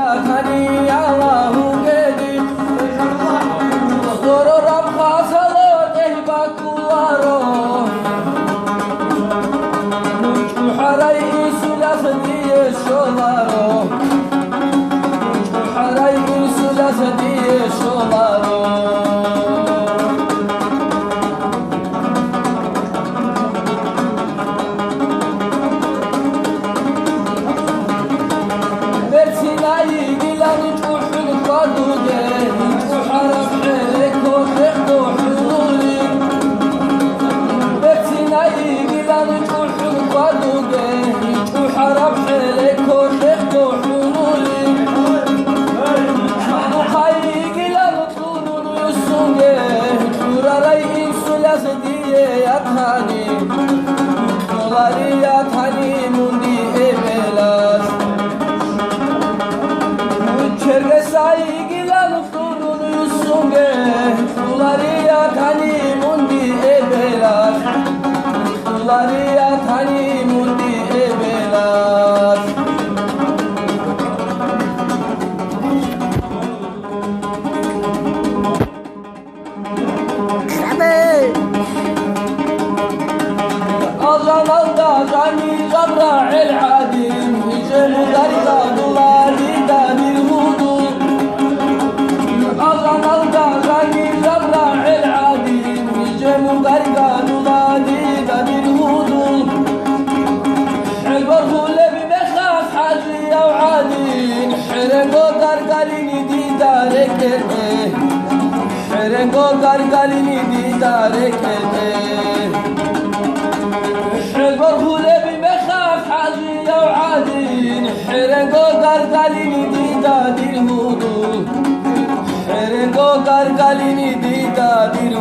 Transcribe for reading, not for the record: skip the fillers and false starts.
Tani Allahu gedi Zoro Rab khasalo tehba kularo Uçku haray isulas diye şolaro Uçku haray isulas diye şolaro Tani mundi ebelas Çerresai gilan turun yusunge Tulariya tani mundi ebelas Tulariya tani mundi ebelas Azani Zabra el-Adim Hicemu Darida Dulali Damir Hudu Azani Zabra el-Adim Hicemu Darida Dulali Damir Hudu Hegor Hule Bimekhaf Haji Yaw'adin Hirengo Gargalini Didare Kete Hirengo Gargalini Didare Kete Hegor Hule Bimekhaf Haji Yaw'adin Hirengo Gargalini Didadir Hudu Hirengo Gargalini Didadir